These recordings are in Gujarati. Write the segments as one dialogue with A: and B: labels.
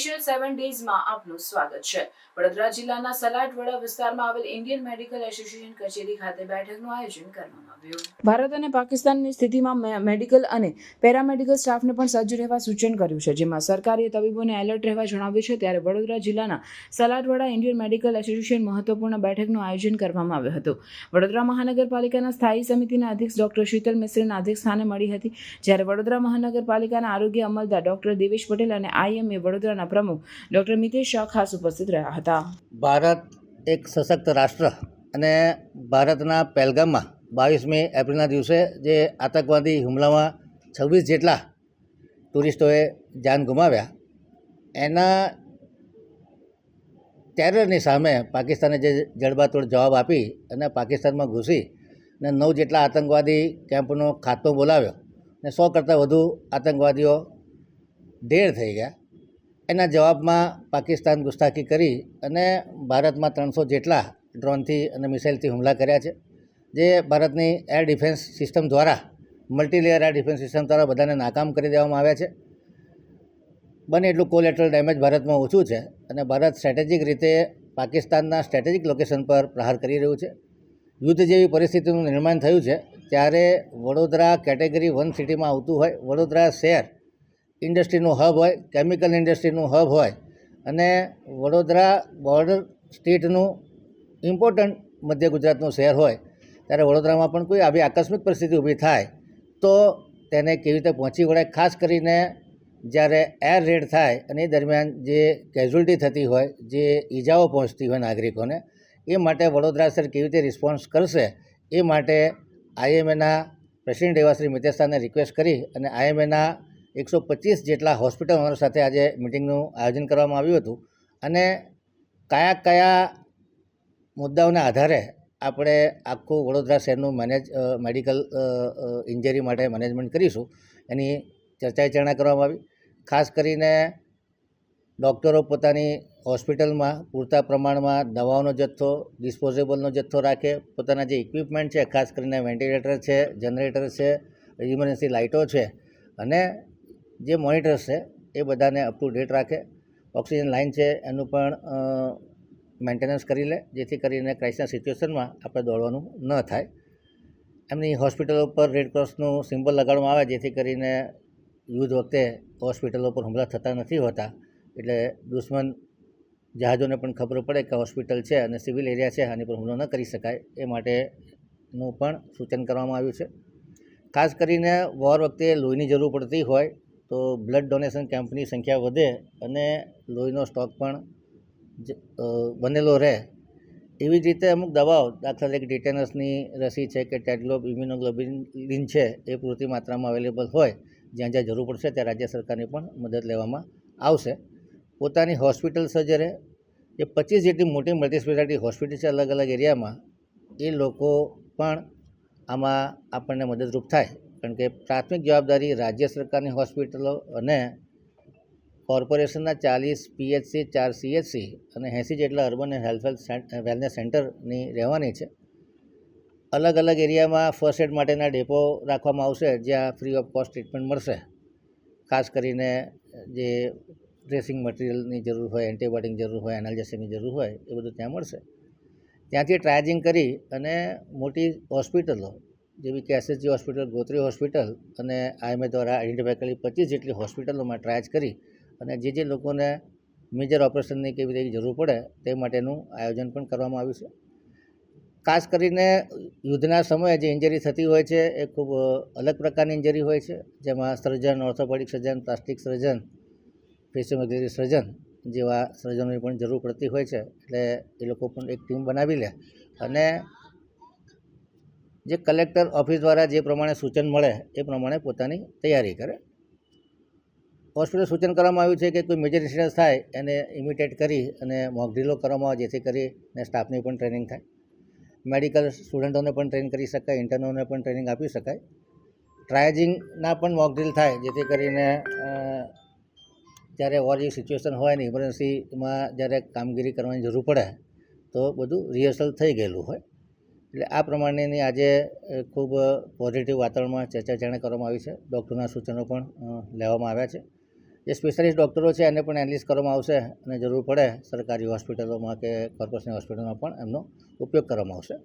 A: સ્પેશિયલ 7 ડેઝમાં આપનું સ્વાગત છે। વડોદરા જિલ્લાના સલાટવાડા વિસ્તારમાં આવેલ ઇન્ડિયન મેડિકલ એસોસિએશન કચેરી ખાતે બેઠકનું આયોજન કરવામાં આવ્યું। ભારત અને પાકિસ્તાનની સ્થિતિમાં મેડિકલ અને પેરામેડિકલ સ્ટાફને પણ સજ્જ રહેવા સૂચન કર્યું છે, જેમાં સરકારી તબીબોને એલર્ટ રહેવા જણાવ્યું છે। ત્યારે વડોદરા જિલ્લાના સલાટવાડા ઇન્ડિયન મેડિકલ એસોસિએશન મહત્વપૂર્ણ બેઠકનું આયોજન કરવામાં આવ્યું હતું। વડોદરા મહાનગરપાલિકાના સ્થાયી સમિતિના અધ્યક્ષ ડોક્ટર શીતલ મિસ્ત્રીના અધ્યક્ષ સ્થાને મળી હતી, જ્યારે વડોદરા મહાનગરપાલિકાના આરોગ્ય અમલદાર ડોક્ટર દેવેશ પટેલ અને આઈએમએ વડોદરાના પ્રમુખ ડોક્ટર મિતેશ શાહ ખાસ ઉપસ્થિત રહ્યા હતા।
B: ભારત એક સશક્ત રાષ્ટ્ર અને ભારતના પહેલગામમાં 22મી એપ્રિલના દિવસે જે આતંકવાદી હુમલામાં 26 જેટલા ટુરિસ્ટોએ જાન ગુમાવ્યા, એના ટેરરની સામે પાકિસ્તાને જે જડબાતોડ જવાબ આપી અને પાકિસ્તાનમાં ઘૂસી અને 9 જેટલા આતંકવાદી કેમ્પનો ખાત્મો બોલાવ્યો અને 100 કરતાં વધુ આતંકવાદીઓ ઢેર થઈ ગયા। એના જવાબમાં પાકિસ્તાન ગુસ્તાખી કરી અને ભારતમાં 300 જેટલા ડ્રોનથી અને મિસાઇલથી હુમલા કર્યા છે, જે ભારતની એર ડિફેન્સ સિસ્ટમ દ્વારા, મલ્ટીલેયર એર ડિફેન્સ સિસ્ટમ દ્વારા બધાને નાકામ કરી દેવામાં આવ્યા છે। બને એટલું કોલેટરલ ડેમેજ ભારતમાં ઓછું છે અને ભારત સ્ટ્રેટેજિક રીતે પાકિસ્તાનના સ્ટ્રેટેજિક લોકેશન પર પ્રહાર કરી રહ્યું છે। યુદ્ધ જેવી પરિસ્થિતિનું નિર્માણ થયું છે ત્યારે વડોદરા કેટેગરી 1 સિટીમાં આવતું હોય, વડોદરા શહેર ઇન્ડસ્ટ્રીનું હબ હોય, કેમિકલ ઇન્ડસ્ટ્રીનું હબ હોય અને વડોદરા બોર્ડર સ્ટેટનું ઇમ્પોર્ટન્ટ મધ્ય ગુજરાતનું શહેર હોય, ત્યારે વડોદરામાં પણ કોઈ આવી આકસ્મિક પરિસ્થિતિ ઊભી થાય તો તેને કેવી રીતે પહોંચી વળાય, ખાસ કરીને જ્યારે એર રેડ થાય અને એ દરમિયાન જે કેઝ્યુઅલ્ટી થતી હોય, જે ઈજાઓ પહોંચતી હોય નાગરિકોને, એ માટે વડોદરા શહેર કેવી રીતે રિસ્પોન્સ કરશે, એ માટે આઈએમએના પ્રેસિડેન્ટ એવા શ્રી મિતેશ શાહને રિક્વેસ્ટ કરી અને આઈએમએના 125 જેટલા હોસ્પિટલ ઓનર સાથે આજે મિટિંગનું આયોજન કરવામાં આવ્યું હતું અને કયા મુદ્દાઓના આધારે આપણે આખું વડોદરા શહેરનું મેડિકલ ઇન્જરી માટે મેનેજમેન્ટ કરીશું, એની ચર્ચા વિચારણા કરવામાં આવી। ખાસ કરીને ડૉક્ટરો પોતાની હોસ્પિટલમાં પૂરતા પ્રમાણમાં દવાઓનો જથ્થો, ડિસ્પોઝેબલનો જથ્થો રાખે, પોતાના જે ઇક્વિપમેન્ટ છે, ખાસ કરીને વેન્ટિલેટર છે, જનરેટર છે, ઇમરજન્સી લાઇટો છે અને જે મોનિટર્સ છે એ બધાને અપ ટુ ડેટ રાખે, ઓક્સિજન લાઇન છે એનું પણ મેન્ટેનન્સ કરી લે, જેથી કરીને ક્રાઇસિસના સિચ્યુએશનમાં આપણે દોડવાનું ન થાય। એમની હોસ્પિટલો પર રેડક્રોસનું સિમ્બોલ લગાડવામાં આવે, જેથી કરીને યુદ્ધ વખતે હોસ્પિટલો પર હુમલા થતા નથી હોતા, એટલે દુશ્મન જહાજોને પણ ખબર પડે કે હોસ્પિટલ છે અને સિવિલ એરિયા છે, આની પર હુમલો ન કરી શકાય, એ માટેનું પણ સૂચન કરવામાં આવ્યું છે। ખાસ કરીને વોર વખતે લોહીની જરૂર પડતી હોય તો બ્લડ ડોનેશન કેમ્પની સંખ્યા વધે અને લોહીનો સ્ટોક પણ બનેલો રહે। એવી જ રીતે અમુક દવાઓ, દાખલા તરીકે ટિટેનસની રસી છે કે ટેડગ્લોબ ઇમ્યુનોગ્લોબિન છે, એ પૂરતી માત્રામાં અવેલેબલ હોય, જ્યાં જ્યાં જરૂર પડશે ત્યાં રાજ્ય સરકારની પણ મદદ લેવામાં આવશે। પોતાની હોસ્પિટલ સર્જરે જે 25 જેટલી મોટી મલ્ટી સ્પેશિયાલિટી હોસ્પિટલ છે અલગ અલગ એરિયામાં, એ લોકો પણ આમાં આપણને મદદરૂપ થાય, કારણ કે પ્રાથમિક જવાબદારી રાજ્ય સરકારની હોસ્પિટલો અને કોર્પોરેશનના 40 પીએચસી, 4 સીએચસી અને 80 જેટલા અર્બન વેલનેસ સેન્ટરની રહેવાની છે। અલગ અલગ એરિયામાં ફર્સ્ટ એડ માટેના ડેપો રાખવામાં આવશે, જ્યાં ફ્રી ઓફ કોસ્ટ ટ્રીટમેન્ટ મળશે। ખાસ કરીને જે ડ્રેસિંગ મટીરિયલની જરૂર હોય, એન્ટીબાયોટિકની જરૂર હોય, એનાલ્જેસિકની જરૂર હોય, એ બધું ત્યાં મળશે। ત્યાંથી ટ્રાયજિંગ કરી અને મોટી હોસ્પિટલો જેવી કે એસએસજી હોસ્પિટલ, ગોત્રી હોસ્પિટલ અને આઈએમએ દ્વારા આઈડેન્ટિફાઈ કરેલી 25 જેટલી હોસ્પિટલોમાં ટ્રાયજ કરી અને જે લોકોને મેજર ઓપરેશનની કેવી રીતે જરૂર પડે તે માટેનું આયોજન પણ કરવામાં આવ્યું છે। ખાસ કરીને યુદ્ધના સમયે જે ઇન્જરી થતી હોય છે એ ખૂબ અલગ પ્રકારની ઇન્જરી હોય છે, જેમાં surgeon, orthopaedic surgeon, plastic surgeon, physiotherapy surgeon જેવા સર્જનોની પણ જરૂર પડતી હોય છે, એટલે એ લોકો પણ એક ટીમ બનાવી લે અને જે કલેક્ટર ઓફિસ દ્વારા જે પ્રમાણે સૂચન મળે એ પ્રમાણે પોતાની તૈયારી કરે। હોસ્પિટલ સૂચન કરવામાં આવ્યું છે કે કોઈ મેજર ઇન્સિડન્સ થાય એને ઇમિટેટ કરી અને મોક ડ્રીલો કરવામાં આવે, જેથી કરીને સ્ટાફની પણ ટ્રેનિંગ થાય, મેડિકલ સ્ટુડન્ટોને પણ ટ્રેન કરી શકાય, ઇન્ટર્નોને પણ ટ્રેનિંગ આપી શકાય, ટ્રાયજિંગના પણ મોક ડ્રીલ થાય, જેથી કરીને જ્યારે વોર જેવી સિચ્યુએશન હોય ને ઇમરજન્સીમાં જ્યારે કામગીરી કરવાની જરૂર પડે તો બધું રિહર્સલ થઈ ગયેલું હોય। એટલે આ પ્રમાણેની આજે ખૂબ પોઝિટિવ વાતાવરણમાં ચર્ચા વિચારણા કરવામાં આવી છે। ડૉક્ટરના સૂચનો પણ લેવામાં આવ્યા છે। જે સ્પેશિયાલિસ્ટ ડૉક્ટરો છે એને પણ એનાલિસ્ટ કરવામાં આવશે અને જરૂર પડે સરકારી હોસ્પિટલોમાં કે કોર્પોરેશન હોસ્પિટલમાં પણ એમનો ઉપયોગ કરવામાં આવશે.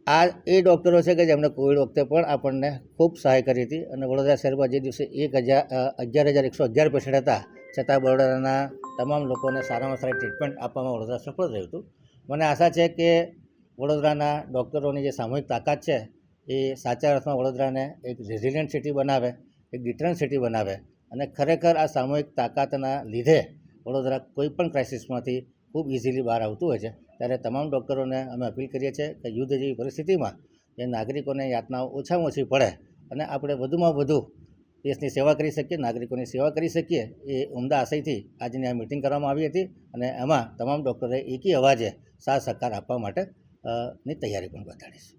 B: આ એ ડૉક્ટરો છે કે જેમણે કોવિડ વખતે પણ આપણને ખૂબ સહાય કરી હતી અને વડોદરા શહેરમાં જે દિવસે 11,111 પેશન્ટ હતા છતાં બરોડાના તમામ લોકોને સારામાં સારી ટ્રીટમેન્ટ આપવામાં વડોદરા સફળ રહ્યું હતું. મને આશા છે કે વડોદરાના ડૉક્ટરોની જે સામૂહિક તાકાત છે એ સાચા અર્થમાં વડોદરાને એક રેઝિલિયન્ટ સિટી બનાવે, એક ડિટરન્ટ સિટી બનાવે અને ખરેખર આ સામૂહિક તાકાતના લીધે વડોદરા કોઈપણ ક્રાઇસિસમાંથી ખૂબ ઇઝીલી બહાર આવતું હોય છે. ત્યારે તમામ ડૉક્ટરોને અમે અપીલ કરીએ છીએ કે યુદ્ધ જેવી પરિસ્થિતિમાં જે નાગરિકોને યાતનાઓ ઓછામાં ઓછી પડે અને આપણે વધુમાં વધુ દેશની સેવા કરી શકીએ, નાગરિકોની સેવા કરી શકીએ, એ ઉમદા આશયથી આજની આ મિટિંગ કરવામાં આવી હતી અને એમાં તમામ ડૉક્ટરોએ એકી અવાજે સાથ સહકાર આપવા માટે ની તૈયારી પણ બતાડી છે.